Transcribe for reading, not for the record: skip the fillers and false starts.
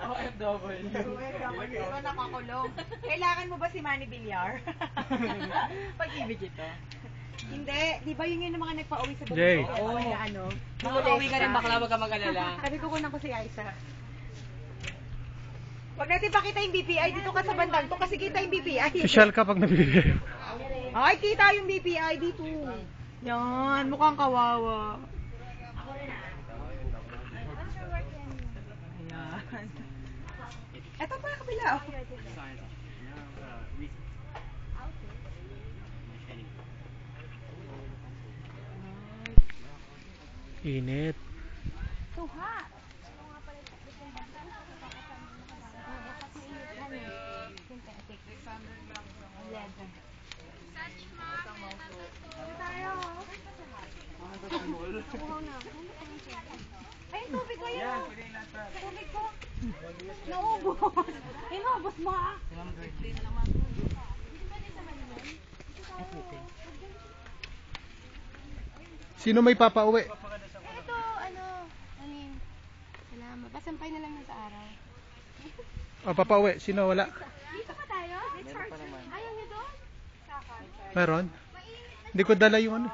OFW. OFW. Ito nakakulong. Kailangan mo ba si Manny Villar? Pag-ibig ito. Hindi. Di ba yun yung mga nagpa-uwi sa bago? Jay. Oo. Ano? Makaka-uwi ka rin bakla, wag ka mag-alala. Sabi ko kunan ko si Aiza. Huwag natin pakita yung BPI. Dito ka sa bandang to kasi kita yung BPI. Social ka pag nabibigay. Ay, kita yung BPI dito. Yan. Mukhang kawawa. Ayan. Ito pa kabila. Oh. Init. So hot. Ay, tubig ko yun. Tubig ko. Naubos. Inaubos mo ah. Sino may papauwi? Ito, ano, salamat. Basampay na lang yun sa araw. O, papauwi. Sino wala? Dito pa tayo? Ayaw niyo doon? Meron? Hindi ko dala yung ano.